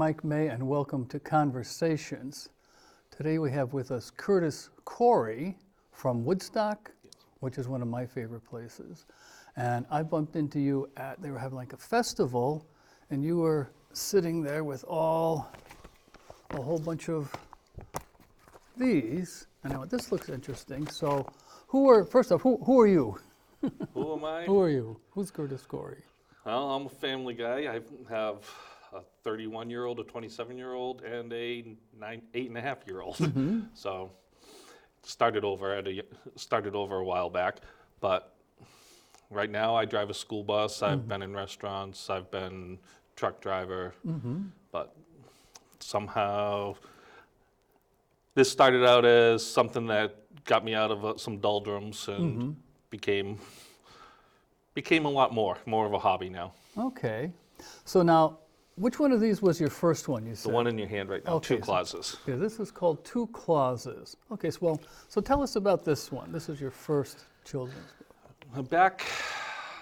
Mike May, and welcome to Conversations. Today we have with us Curtis Corey from Woodstock, which is one of my favorite places. And I bumped into you they were having like a festival, and you were sitting there with a whole bunch of these. And now this looks interesting. So first off, who are you? Who am I? Who are you? Who's Curtis Corey? Well, I'm a family guy. I have a 31-year-old, a 27-year-old, and a 8.5-year-old. Mm-hmm. So started over a while back, but right now I drive a school bus. I've been in restaurants. I've been truck driver, but somehow this started out as something that got me out of some doldrums and became a lot more of a hobby now. Okay. So now, which one of these was your first one, you said? The one in your hand right now, Okay, Two Clauses. Yeah, this is called Two Clauses. Okay, so tell us about this one. This is your first children's book. Back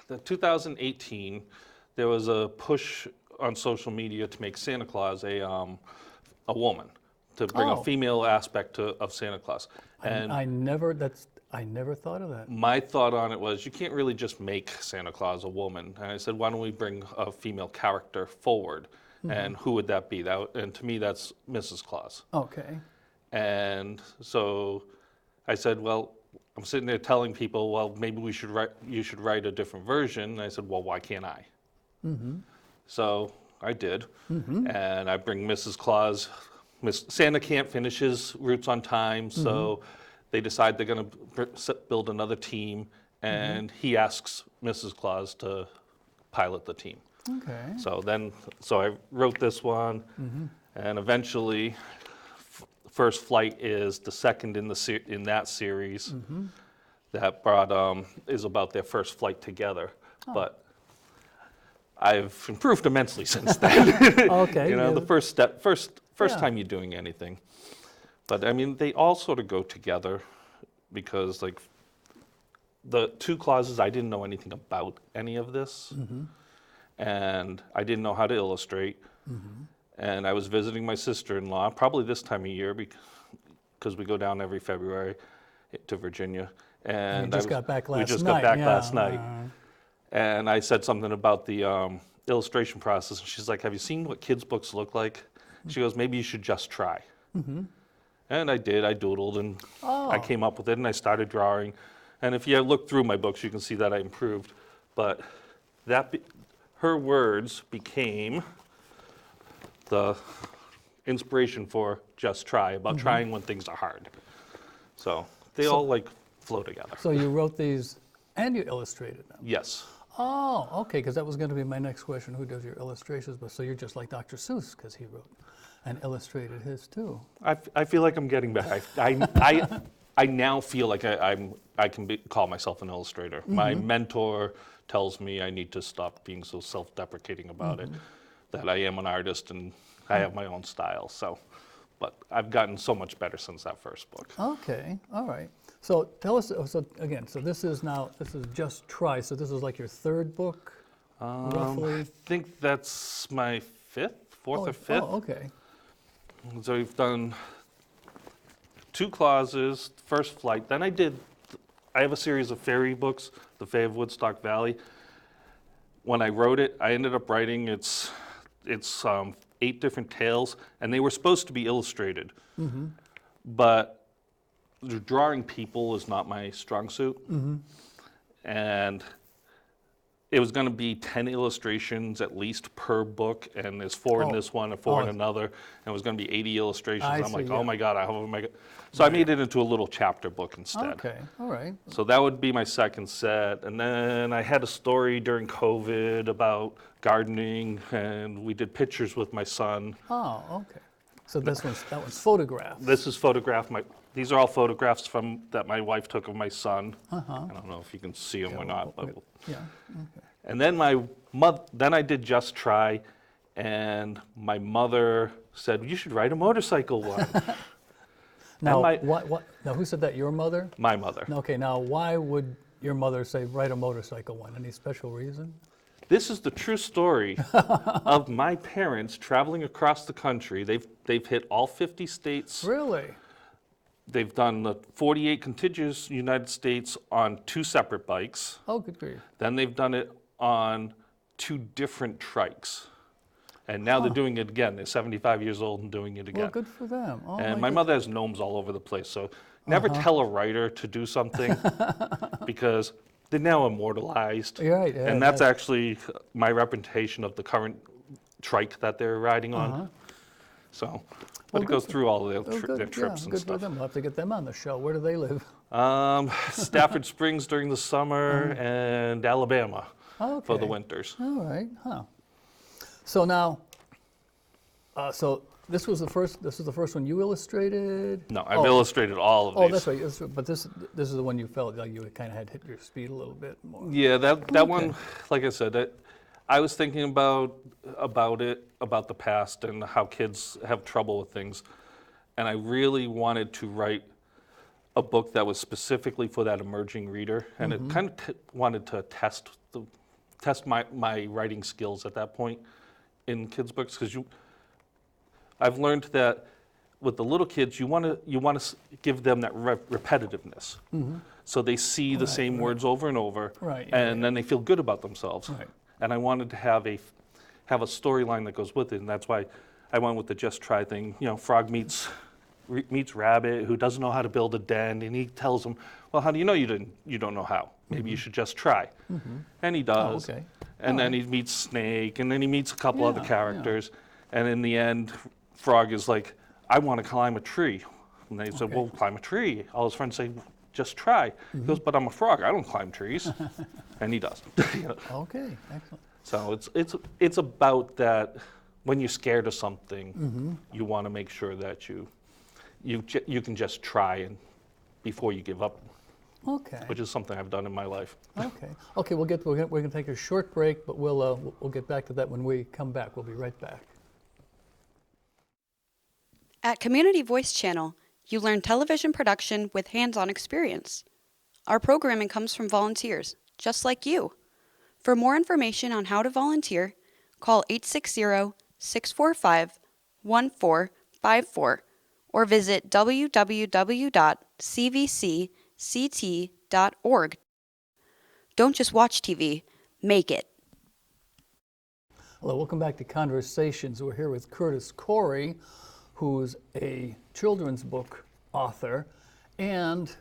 in 2018, there was a push on social media to make Santa Claus a woman, to bring a female aspect of Santa Claus. And I never thought of that. my thought on it was, you can't really just make Santa Claus a woman. And I said, why don't we bring a female character forward? And who would that be? And to me, that's Mrs. Claus. Okay. And so I said, well, I'm sitting there telling people, well, maybe you should write a different version. And I said, well, why can't I? So I did. And I bring Mrs. Claus. Santa can't finish his routes on time, so they decide they're going to build another team, and he asks Mrs. Claus to pilot the team. Okay. So I wrote this one, and eventually, First Flight is the second in that series that is about their first flight together. But I've improved immensely since then. Okay. The first time you're doing anything. But I mean, they all sort of go together because, like, the Two Clauses, I didn't know anything about any of this. And I didn't know how to illustrate. And I was visiting my sister-in-law, probably this time of year, because we go down every February to Virginia. And we just got back last night. And I said something about the illustration process. And she's like, have you seen what kids' books look like? She goes, maybe you should just try. And I did. I doodled, and I came up with it, and I started drawing. And if you look through my books, you can see that I improved. But her words became the inspiration for Just Try, about trying when things are hard. So they all flow together. So you wrote these and you illustrated them? Yes. Oh, okay, because that was going to be my next question. Who does your illustrations? But so you're just like Dr. Seuss, because he wrote and illustrated his too. I feel like I'm getting better. I now feel like I can call myself an illustrator. My mentor tells me I need to stop being so self-deprecating about it, that I am an artist and I have my own style. So, but I've gotten so much better since that first book. Okay, all right. So tell us, so this is Just Try. So this is like your third book, roughly? I think that's my fourth or fifth. Oh, okay. So we've done Two Clauses, First Flight. Then I have a series of fairy books, The Fae of Woodstock Valley. When I wrote it, I ended up writing it's 8 different tales, and they were supposed to be illustrated. But drawing people is not my strong suit. And it was going to be 10 illustrations at least per book, and there's 4 in this one and 4 in another, and it was going to be 80 illustrations. I'm like, oh my God, So I made it into a little chapter book instead. Okay, all right. So that would be my second set. And then I had a story during COVID about gardening, and we did pictures with my son. Oh, okay. So that one's photographed. This is photographed. These are all photographs that my wife took of my son. I don't know if you can see them or not, but yeah. Okay. and then then I did Just Try, and my mother said, you should write a motorcycle one. Now, now, who said that? Your mother? My mother. Okay, now why would your mother say write a motorcycle one? Any special reason? This is the true story of my parents traveling across the country. They've hit all 50 states. Really? They've done the 48 contiguous United States on 2 separate bikes. Oh, good grief. Then they've done it on 2 different trikes. And now they're doing it again. They're 75 years old and doing it again. Well, good for them. Oh, And my mother has gnomes all over the place, so never tell a writer to do something because they're now immortalized. You're right, yeah, and that's actually my reputation of the current trike that they're riding on. So, but Well, it goes through all Oh, their good, trips yeah, and good for stuff. them. We'll have to get them on the show. Where do they live? Stafford Springs during the summer and Alabama for the Okay. winters. All right, huh. So now, so this was the first. This was the first one you illustrated. No, I've illustrated all of Oh, these. that's right. But this is the one you felt like you kind of had hit your speed a little bit more. Yeah, that one, like I said, I was thinking about the past and how kids have trouble with things, and I really wanted to write a book that was specifically for that emerging reader, and it kind of wanted to test my writing skills at that point in kids' books, because I've learned that with the little kids, you want to give them that repetitiveness, so they see the same words over and over, Right, and then they feel good about themselves. Right. And I wanted to have a storyline that goes with it, and that's why I went with the just try thing. You know, frog meets rabbit who doesn't know how to build a den, and he tells him, "Well, how do you know you don't know how? Maybe you should just try." And he does. Oh, okay. And then he meets Snake, and then he meets a couple other Yeah, yeah. characters, and in the end, Frog is like, "I want to climb a tree," and they said, "Well, climb a tree." All his friends say, "Just try." He goes, "But I'm a frog. I don't climb trees," and he does. Okay, excellent. So it's about that. When you're scared of something, you want to make sure that you can just try and before you give up, Okay. which is something I've done in my life. Okay. Okay. We're gonna take a short break, but we'll get back to that when we come back. We'll be right back. At Community Voice Channel, you learn television production with hands-on experience. Our programming comes from volunteers, just like you. For more information on how to volunteer, call 860-645-1454 or visit www.cvcct.org. Don't just watch TV, make it. Hello, welcome back to Conversations. We're here with Curtis Corey, who's a children's book author, and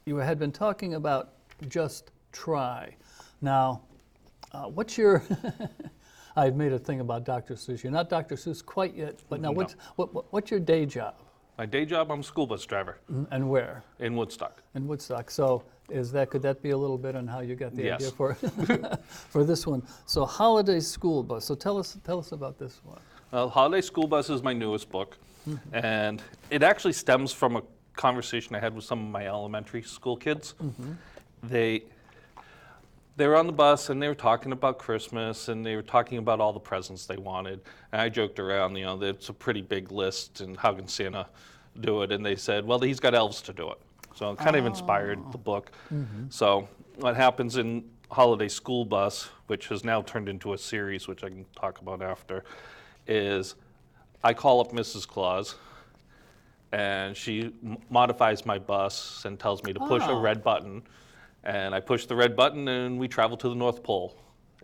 you had been talking about Just Try. Now, what's your, I had made a thing about Dr. Seuss. You're not Dr. Seuss quite yet, but now No. what's your day job? My day job, I'm a school bus driver And where? in Woodstock. In Woodstock. So could that be a little bit on how you got the Yes. idea for for this one? So Holiday School Bus. So tell us about this one. Holiday School Bus is my newest book, and it actually stems from a conversation I had with some of my elementary school kids. They were on the bus and they were talking about Christmas and they were talking about all the presents they wanted. And I joked around, you know, that it's a pretty big list and how can Santa do it? And they said, well, he's got elves to do it. So it kind of inspired the book. So what happens in Holiday School Bus, which has now turned into a series, which I can talk about after, is I call up Mrs. Claus and she modifies my bus and tells me to push a red button. And I push the red button and we travel to the North Pole.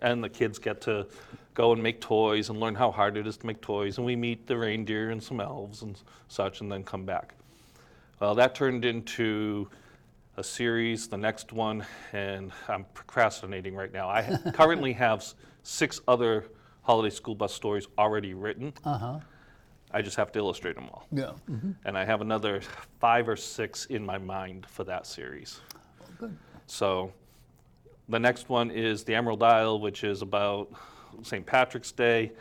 And the kids get to go and make toys and learn how hard it is to make toys. And we meet the reindeer and some elves and such and then come back. Well, that turned into a series, the next one, and I'm procrastinating right now. I currently have 6 other Holiday School Bus stories already written. I just have to illustrate them all. Yeah. And I have another 5 or 6 in my mind for that series. Good. So the next one is the Emerald Isle, which is about St. Patrick's Day.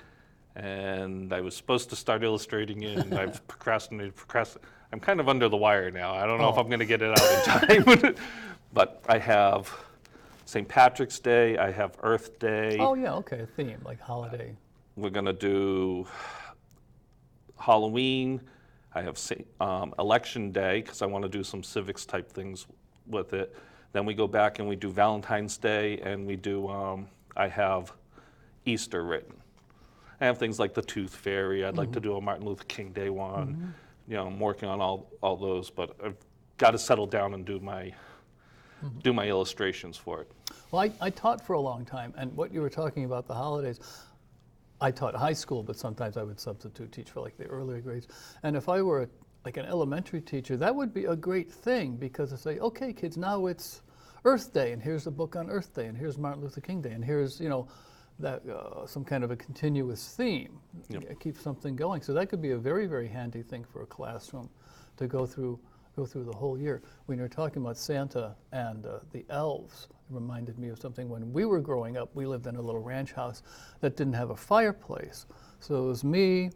And I was supposed to start illustrating it, and I've procrastinated. I'm kind of under the wire now. I don't know if I'm going to get it out in time. But I have St. Patrick's Day. I have Earth Day. Oh yeah, okay, a theme like holiday. We're going to do Halloween. I have Election Day because I want to do some civics type things with it. Then we go back and we do Valentine's Day, and we do, I have Easter written. I have things like the Tooth Fairy. I'd like to do a Martin Luther King Day one. You know, I'm working on all those, but I've got to settle down and do my illustrations for it. Well, I taught for a long time, and what you were talking about, the holidays, I taught high school, but sometimes I would substitute teach for like the earlier grades. And if I were like an elementary teacher, that would be a great thing, because I say, okay, kids, now it's Earth Day, and here's a book on Earth Day, and here's Martin Luther King Day, and here's, you know, that some kind of a continuous theme. Yep. Keep something going. So that could be a very, very handy thing for a classroom to go through the whole year. When you're talking about Santa and the elves, it reminded me of something. When we were growing up, we lived in a little ranch house that didn't have a fireplace. So it was me,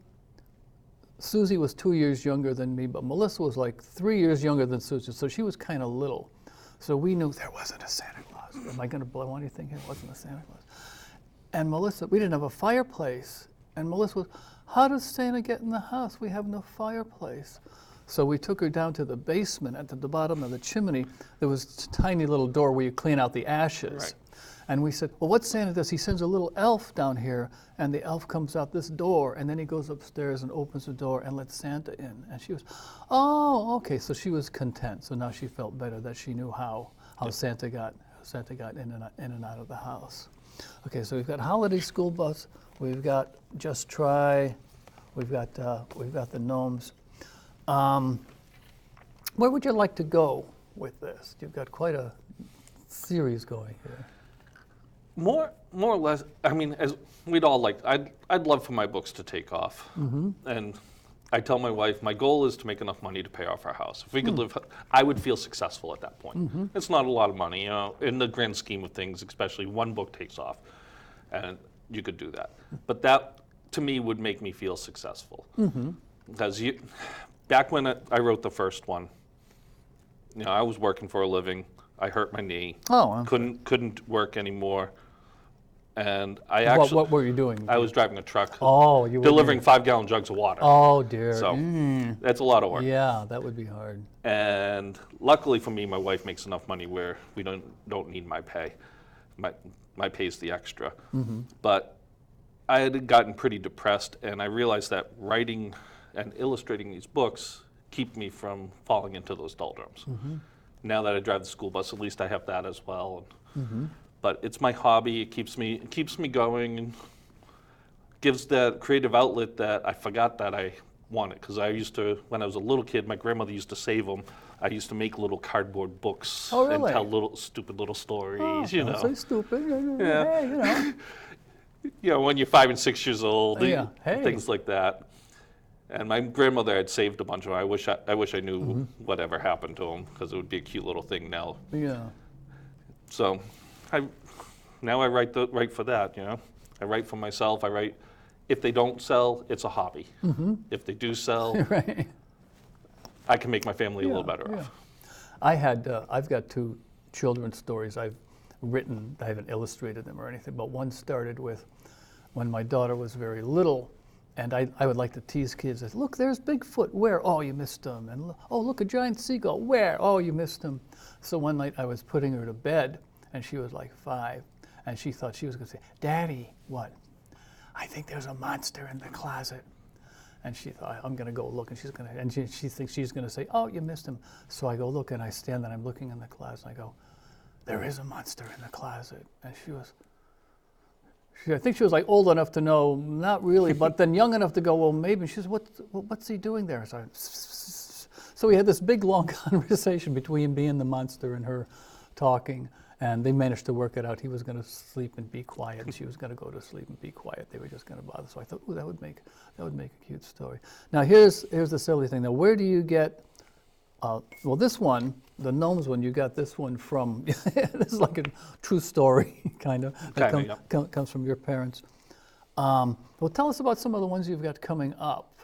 Susie was 2 years younger than me, but Melissa was like 3 years younger than Susie, so she was kind of little. So we knew there wasn't a Santa Claus. Am I going to blow anything here? It wasn't a Santa Claus. And Melissa, we didn't have a fireplace. And Melissa was, how does Santa get in the house? We have no fireplace. So we took her down to the basement. At the bottom of the chimney, there was a tiny little door where you clean out the ashes. Right. And we said, well, what Santa does, he sends a little elf down here, and the elf comes out this door, and then he goes upstairs and opens the door and lets Santa in. And she was, oh, okay. So she was content. So now she felt better that she knew how Santa got in and out of the house. Okay, so we've got Holiday School Bus, we've got Just Try, we've got the Gnomes. Where would you like to go with this? You've got quite a series going here. More or less, I mean, as we'd all like, I'd love for my books to take off. And I tell my wife, my goal is to make enough money to pay off our house. If we could live, I would feel successful at that point. It's not a lot of money, you know, in the grand scheme of things, especially one book takes off, and you could do that. But that, to me, would make me feel successful. Because back when I wrote the first one, you know, I was working for a living. I hurt my knee. Oh, couldn't work anymore. And I actually, what were you doing? I was driving a truck, Oh, you were delivering 5-gallon jugs of water. Oh dear. So that's a lot of work. Yeah, that would be hard. And luckily for me, my wife makes enough money where we don't need my pay. My pay's the extra. But I had gotten pretty depressed, and I realized that writing and illustrating these books keep me from falling into those doldrums. Now that I drive the school bus, at least I have that as well. But it's my hobby. It keeps me going, and gives that creative outlet that I forgot that I wanted. Because I used to, when I was a little kid, my grandmother used to save them. I used to make little cardboard books Oh, and really? tell stupid little stories. Oh, You don't know, say stupid. Yeah. Hey, you know. you know, when you're 5 and 6 years old, Yeah, hey. things like that. And my grandmother had saved a bunch of them. I wish I knew whatever happened to them, because it would be a cute little thing now. Yeah. So, now I write for that. You know, I write for myself. I write. If they don't sell, it's a hobby. If they do sell, Right. I can make my family a little better Yeah. off. I've got 2 children's stories I've written. I haven't illustrated them or anything, but one started with when my daughter was very little, and I would like to tease kids. I said, look, there's Bigfoot. Where? Oh, you missed him. And oh, look, a giant seagull. Where? Oh, you missed him. So one night I was putting her to bed, and she was like 5, and she thought she was going to say, Daddy, what? I think there's a monster in the closet. And she thought, I'm going to go look, and she thinks she's going to say, oh, you missed him. So I go look, and I stand and I'm looking in the closet, and I go, there is a monster in the closet. And I think she was like old enough to know, not really, but then young enough to go, well, maybe. She says, what's he doing there? So we had this big, long conversation between me and the monster and her talking. And they managed to work it out. He was going to sleep and be quiet, and she was going to go to sleep and be quiet. They were just going to bother. So I thought, ooh, that would make a cute story. Now here's the silly thing. Now where do you get? Well, this one, the Gnomes one, you got this one from. This is like a true story, kind of. Comes from your parents. Well, tell us about some of the ones you've got coming up.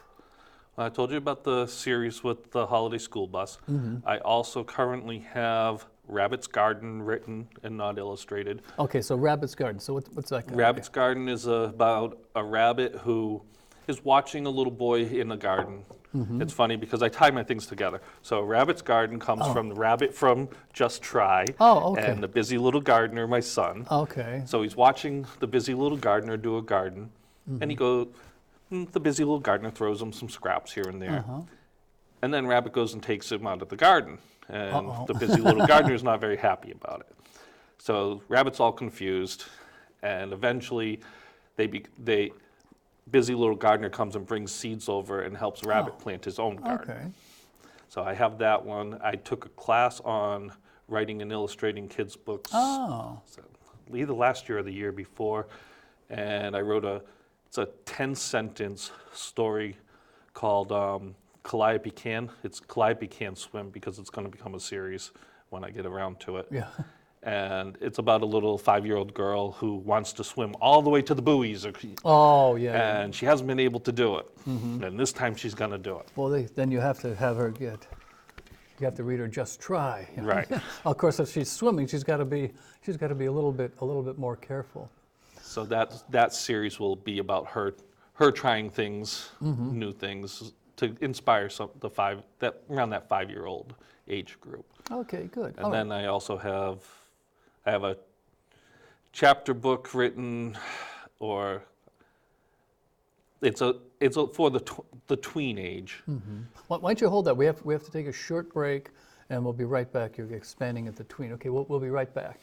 I told you about the series with the Holiday School Bus. I also currently have Rabbit's Garden written and not illustrated. Okay, so Rabbit's Garden. So what's that? Rabbit's Garden is about a rabbit who is watching a little boy in the garden. It's funny because I tie my things together. So Rabbit's Garden comes from the rabbit from Just Try, Oh, okay. and the busy little gardener, my son. Okay. So he's watching the busy little gardener do a garden, and he goes, the busy little gardener throws him some scraps here and there. And then Rabbit goes and takes him out of the garden, and the busy little gardener's not very happy about it. So Rabbit's all confused, and eventually busy little gardener comes and brings seeds over and helps Rabbit plant his own garden. Okay. So I have that one. I took a class on writing and illustrating kids' books. Oh. So either last year or the year before, and I wrote it's a 10-sentence story called Calliope Can. It's Calliope Can't Swim because it's going to become a series when I get around to it. Yeah. And it's about a little 5-year-old girl who wants to swim all the way to the buoys, Oh, yeah. and she hasn't been able to do it. And this time she's going to do it. Well, then you have to have her you have to read her Just Try. Right. Of course, if she's swimming, she's got to be a little bit more careful. So that series will be about her trying things, new things, to inspire around that 5-year-old age group. Okay, good. And then I also have a chapter book written, or it's for the tween age. Why don't you hold that? We have to take a short break, and we'll be right back. You're expanding at the tween. Okay, we'll be right back.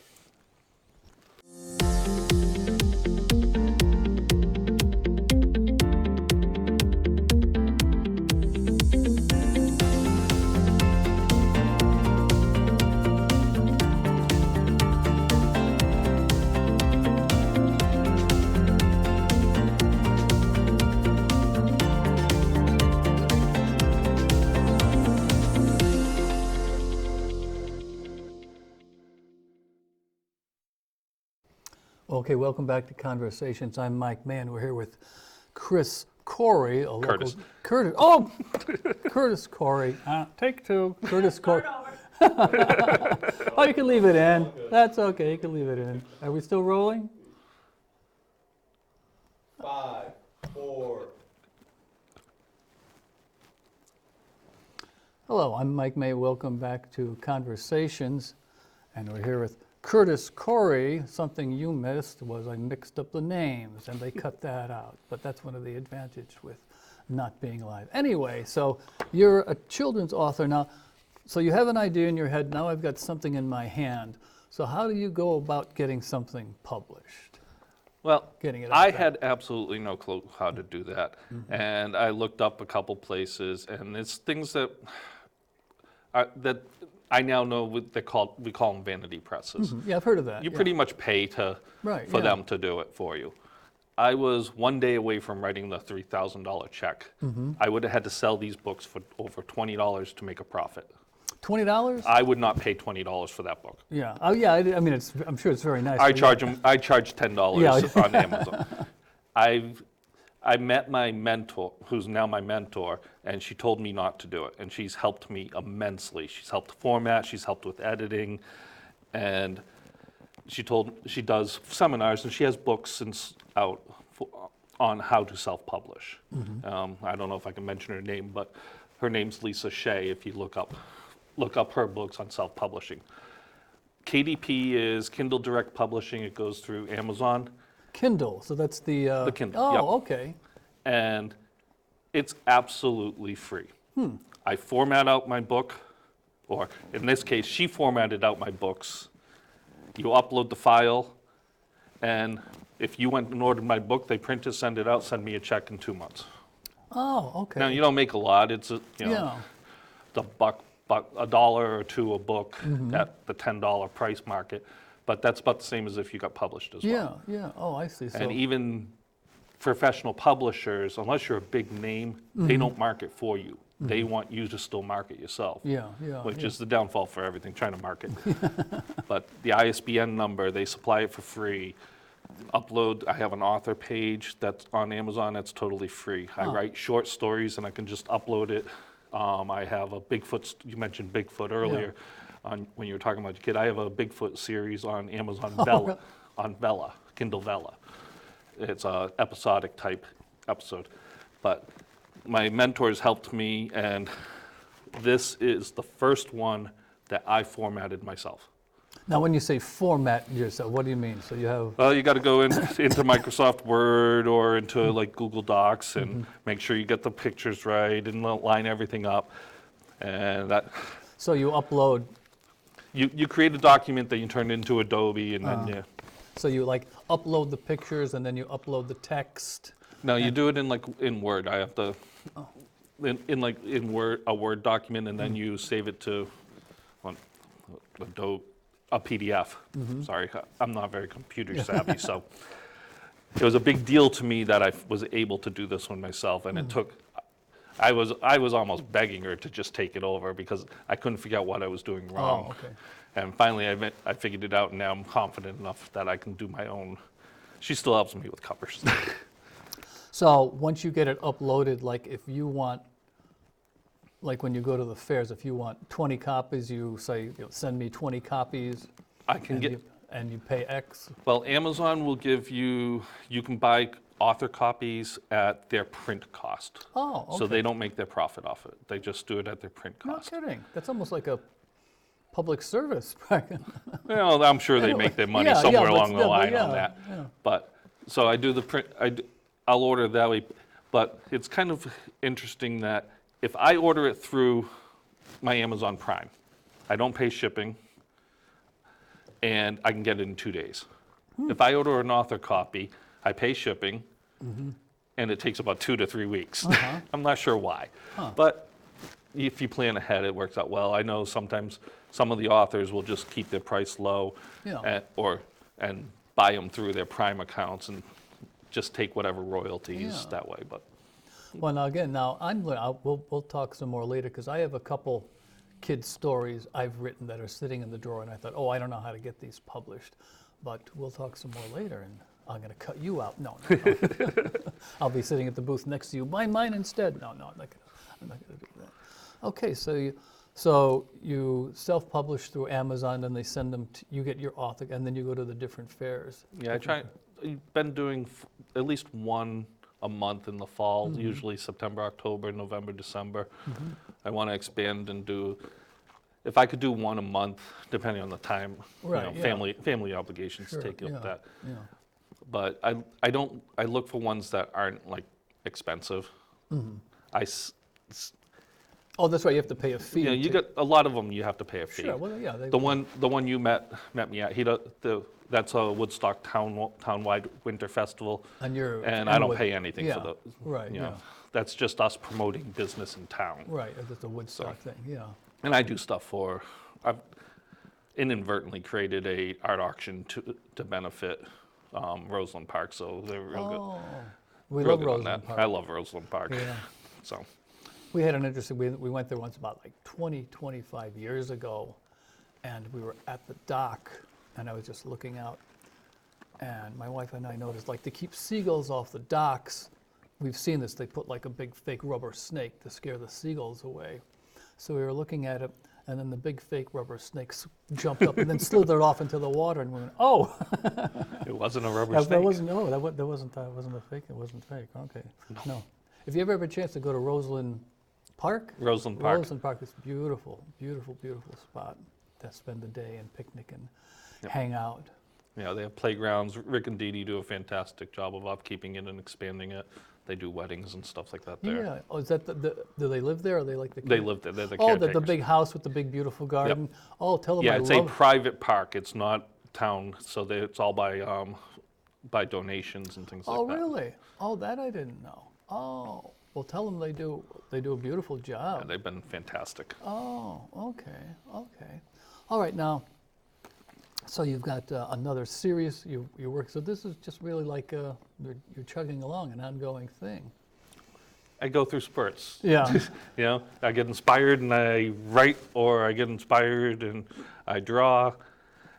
Okay, welcome back to Conversations. I'm Mike Mann. We're here with Chris Corey, a Curtis. Curtis. Oh, Curtis Corey. Take two. Curtis Corey. Oh, you can leave it in. That's okay. You can leave it in. Are we still rolling? 5, 4. Hello, I'm Mike May. Welcome back to Conversations, and we're here with Curtis Corey. Something you missed was I mixed up the names, and they cut that out. But that's one of the advantages with not being live. Anyway, so you're a children's author now. So you have an idea in your head. Now I've got something in my hand. So how do you go about getting something published? Well, Getting it out I there. had absolutely no clue how to do that, and I looked up a couple places, and it's things that I now know we call them vanity presses. Yeah, I've heard of that. You yeah. pretty much pay for yeah. them to do it for you. I was one day away from writing the $3,000 check. I would have had to sell these books for over $20 to make a profit. $20? I would not pay $20 for that book. Yeah. Oh, yeah. I mean, I'm sure it's very nice. I but yeah. charge $10 Yeah. on Amazon. I met my mentor, who's now my mentor, and she told me not to do it, and she's helped me immensely. She's helped format, she's helped with editing, and she does seminars, and she has books out on how to self-publish. I don't know if I can mention her name, but her name's Lisa Shea. If you look up her books on self-publishing. KDP is Kindle Direct Publishing. It goes through Amazon. Kindle, so that's the... The Kindle, Oh, yep. okay. And it's absolutely free. I format out my book, or in this case, she formatted out my books. You upload the file, and if you went and ordered my book, they print it, send it out, send me a check in 2 months. Oh, okay. Now, you don't make a lot. It's Yeah. the buck, $1 or $2 a book at the $10 price market. But that's about the same as if you got published as well. Yeah, yeah. Oh, I see. So, And even professional publishers, unless you're a big name, they don't market for you. They want you to still market yourself. yeah, yeah. Which yeah. is the downfall for everything, trying to market. But the ISBN number, they supply it for free. I have an author page that's on Amazon that's totally free. I write short stories and I can just upload it. I have a Bigfoot, you mentioned Bigfoot earlier, when you were talking about your kid. I have a Bigfoot series on Amazon really? on Vella, Kindle Vella. It's a episodic type episode. But my mentors helped me, and this is the first one that I formatted myself. Now, when you say format yourself, what do you mean? So you have, Well, you got to go into Microsoft Word or into like Google Docs and make sure you get the pictures right and line everything up. And that so you upload, you create a document that you turn into Adobe, and then yeah. so you like upload the pictures and then you upload the text. No, you do it in Word. I have to in Word, a Word document, and then you save it to Adobe, a PDF. Sorry, I'm not very computer savvy, so it was a big deal to me that I was able to do this one myself, and it took. I was almost begging her to just take it over because I couldn't figure out what I was doing wrong. Oh, okay. And finally, I figured it out, and now I'm confident enough that I can do my own. She still helps me with covers. So once you get it uploaded, like if you want, like when you go to the fairs, if you want 20 copies, you say, send me 20 copies. I can and get. and you pay X. Well, Amazon will give you. You can buy author copies at their print cost. Oh, okay. So they don't make their profit off it. They just do it at their print No cost. kidding. That's almost like a public service. Well, I'm sure they make their money Yeah, yeah, somewhere but along the still, but line on yeah, that. yeah. But so I do the print. I'll order it that way. But it's kind of interesting that if I order it through my Amazon Prime, I don't pay shipping, and I can get it in 2 days. If I order an author copy, I pay shipping, and it takes about 2 to 3 weeks. I'm not sure why, but if you plan ahead, it works out well. I know sometimes some of the authors will just keep their price low, Yeah. and buy them through their Prime accounts and just take whatever royalties Yeah. that way. But Well, now again, we'll talk some more later because I have a couple kids' stories I've written that are sitting in the drawer, and I thought, oh, I don't know how to get these published, but we'll talk some more later, and I'm going to cut you out. No, no. I'll be sitting at the booth next to you. Buy mine instead. No, I'm not going to do that. Okay, so you self-publish through Amazon, and they send them. You get your author, and then you go to the different fairs. yeah, I've been doing at least one a month in the fall, usually September, October, November, December. I want to expand and do, if I could do one a month, depending on the time, Right, yeah. family obligations Sure, take up yeah, that. yeah. But I look for ones that aren't like expensive. I Oh, that's right. You have to pay a fee. you to- got a lot of them. You have to pay a fee. Sure. Well, yeah. The one you met me at. That's a Woodstock townwide winter festival, And you're. and I don't Wood- pay anything yeah, for the. Right. You Yeah. know, that's just us promoting business in town. Right. That's a Woodstock thing. Yeah. And I do stuff for. I've inadvertently created a art auction to benefit Roseland Park, so they're real good. Oh, we Real love good on Roseland that. Park. I love Roseland Park. Yeah. So We had an interesting, we went there once about like 25 years ago, and we were at the dock, and I was just looking out, and my wife and I noticed, like, to keep seagulls off the docks, we've seen this, they put like a big fake rubber snake to scare the seagulls away. So we were looking at it, and then the big fake rubber snake jumped up and then slithered off into the water, and we went, oh! it wasn't a rubber That snake. wasn't, no, that wasn't a fake, it wasn't fake, okay. No. If you ever have a chance to go to Roseland Park? Roseland Park. Roseland Park is beautiful, beautiful, beautiful spot to spend the day and picnic and hang out. Yeah, they have playgrounds. Rick and Dee Dee do a fantastic job of upkeeping it and expanding it. They do weddings and stuff like that there. Yeah. Oh, is that do they live there? Or are they like the They live there. They're the Oh, caretakers. the big house with the big beautiful garden. Oh, tell them Yeah, I it's love. a private park. It's not town, so it's all by donations and things Oh, like that. really? Oh, that I didn't know. Oh, well, tell them they do a beautiful job. Yeah, they've been fantastic. Oh, okay, okay. All right, now, so you've got another series you work. So this is just really like you're chugging along, an ongoing thing. I go through spurts. Yeah. You know, I get inspired and I write, or I get inspired and I draw.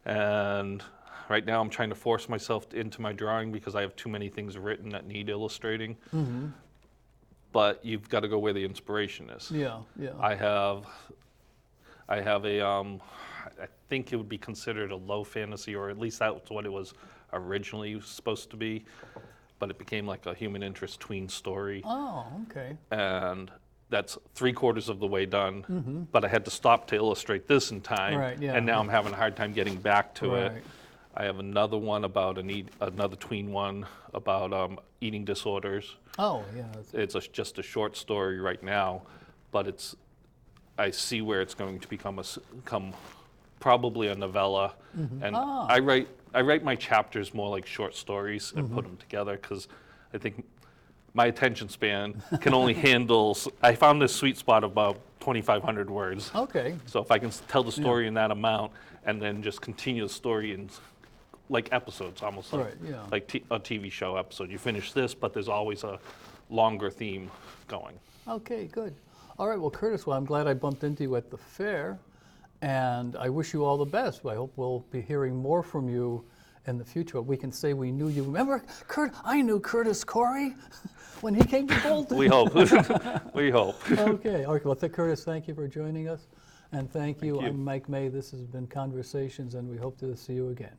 And right now I'm trying to force myself into my drawing because I have too many things written that need illustrating. But you've got to go where the inspiration is. Yeah, yeah. I have a, I think it would be considered a low fantasy, or at least that's what it was originally supposed to be. but it became like a human interest tween story. Oh, okay. And that's 3/4 of the way done, but I had to stop to illustrate this in time. Right, yeah, And now yeah. I'm having a hard time getting back to it. Right. I have another one about another tween one about eating disorders. Oh, yeah. It's just a short story right now, but I see where it's going to become probably a novella. And Ah. I write my chapters more like short stories and put them together because I think my attention span can only handle. I found this sweet spot of about 2,500 words. Okay. So if I can tell the story in that amount and then just continue the story in like episodes, almost like Right, yeah. like a TV show episode. You finish this, but there's always a longer theme going. Okay, good. All right, well, Curtis, I'm glad I bumped into you at the fair, and I wish you all the best. I hope we'll be hearing more from you in the future. We can say we knew you. Remember, I knew Curtis Corey when he came to Bolton. We hope. We hope. Okay, well, Curtis, thank you for joining us, and thank you. you. I'm Mike May. This has been Conversations, and we hope to see you again.